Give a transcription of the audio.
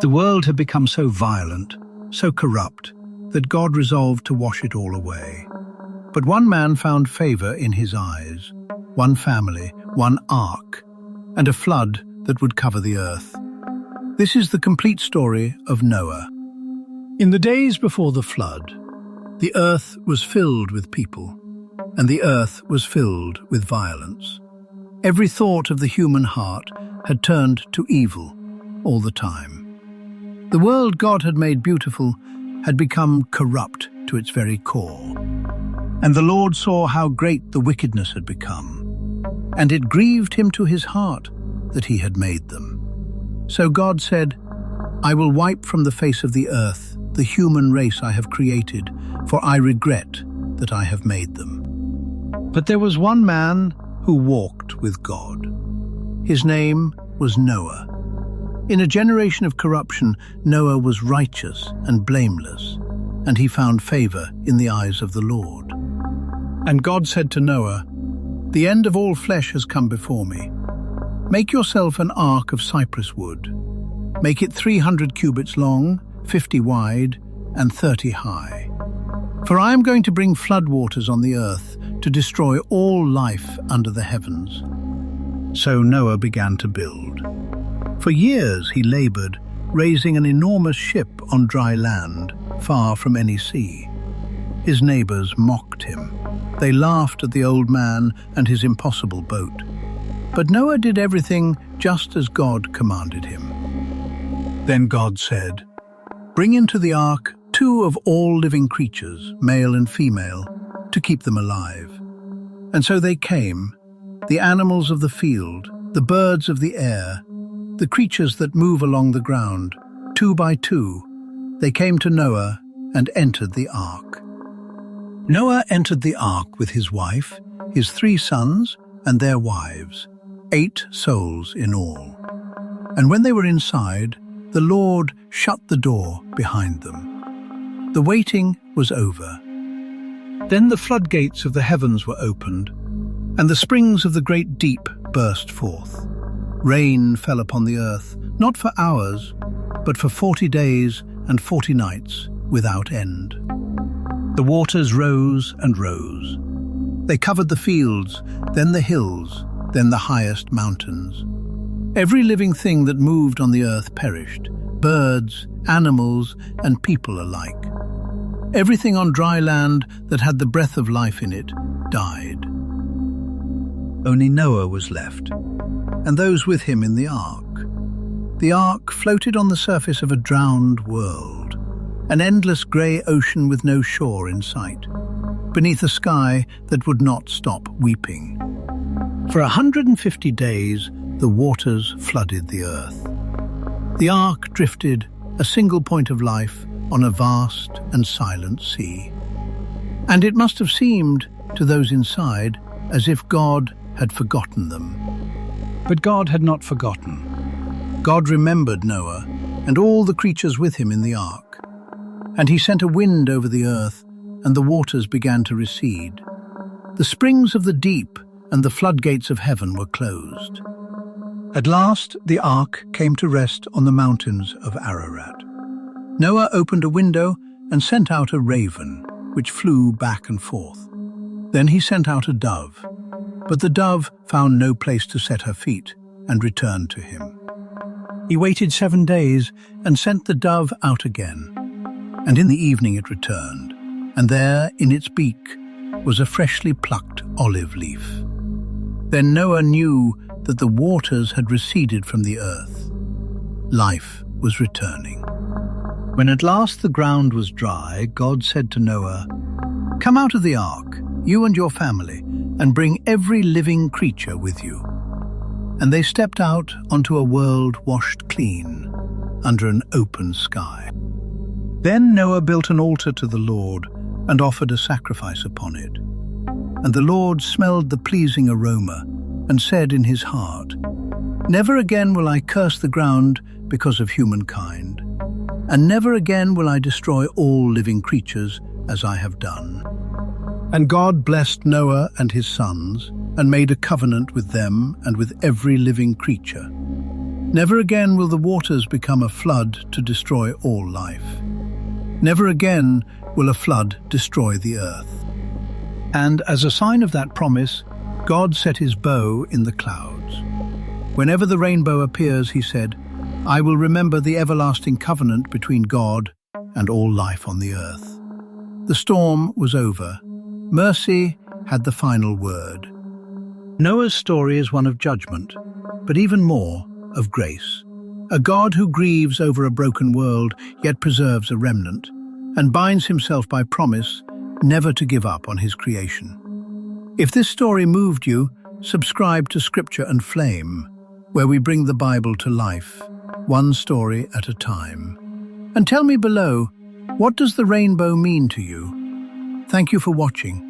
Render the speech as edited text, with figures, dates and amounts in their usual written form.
The world had become so violent, so corrupt, that God resolved to wash it all away. But one man found favor in his eyes, one family, one ark, and a flood that would cover the earth. This is the complete story of Noah. In the days before the flood, the earth was filled with people, and the earth was filled with violence. Every thought of the human heart had turned to evil all the time. The world God had made beautiful had become corrupt to its very core. And the Lord saw how great the wickedness had become, and it grieved him to his heart that he had made them. So God said, "I will wipe from the face of the earth the human race I have created, for I regret that I have made them." But there was one man who walked with God. His name was Noah. In a generation of corruption, Noah was righteous and blameless, and he found favor in the eyes of the Lord. And God said to Noah, "The end of all flesh has come before me. Make yourself an ark of cypress wood. Make it 300 cubits long, 50 wide, and 30 high. For I am going to bring floodwaters on the earth to destroy all life under the heavens." So Noah began to build. For years he labored, raising an enormous ship on dry land, far from any sea. His neighbors mocked him. They laughed at the old man and his impossible boat. But Noah did everything just as God commanded him. Then God said, "Bring into the ark 2 of all living creatures, male and female, to keep them alive." And so they came, the animals of the field, the birds of the air, the creatures that move along the ground, 2 by 2, they came to Noah and entered the ark. Noah entered the ark with his wife, his 3 sons, and their wives, 8 souls in all. And when they were inside, the Lord shut the door behind them. The waiting was over. Then the floodgates of the heavens were opened, and the springs of the great deep burst forth. Rain fell upon the earth, not for hours, but for 40 days and 40 nights without end. The waters rose and rose. They covered the fields, then the hills, then the highest mountains. Every living thing that moved on the earth perished, birds, animals, and people alike. Everything on dry land that had the breath of life in it died. Only Noah was left, and those with him in the ark. The ark floated on the surface of a drowned world, an endless grey ocean with no shore in sight, beneath a sky that would not stop weeping. For 150 days, the waters flooded the earth. The ark drifted, a single point of life, on a vast and silent sea. And it must have seemed, to those inside, as if God had forgotten them. But God had not forgotten. God remembered Noah and all the creatures with him in the ark. And he sent a wind over the earth, and the waters began to recede. The springs of the deep and the floodgates of heaven were closed. At last, the ark came to rest on the mountains of Ararat. Noah opened a window and sent out a raven, which flew back and forth. Then he sent out a dove, but the dove found no place to set her feet and returned to him. He waited 7 days and sent the dove out again, and in the evening it returned, and there in its beak was a freshly plucked olive leaf. Then Noah knew that the waters had receded from the earth. Life was returning. When at last the ground was dry, God said to Noah, "Come out of the ark, you and your family, and bring every living creature with you." And they stepped out onto a world washed clean, under an open sky. Then Noah built an altar to the Lord and offered a sacrifice upon it. And the Lord smelled the pleasing aroma and said in his heart, "Never again will I curse the ground because of humankind, and never again will I destroy all living creatures as I have done." And God blessed Noah and his sons and made a covenant with them and with every living creature. Never again will the waters become a flood to destroy all life. Never again will a flood destroy the earth. And as a sign of that promise, God set his bow in the clouds. Whenever the rainbow appears, he said, I will remember the everlasting covenant between God and all life on the earth. The storm was over. Mercy had the final word. Noah's story is one of judgment, but even more, of grace. A God who grieves over a broken world, yet preserves a remnant, and binds himself by promise never to give up on his creation. If this story moved you, subscribe to Scripture and Flame, where we bring the Bible to life, one story at a time. And tell me below, what does the rainbow mean to you? Thank you for watching.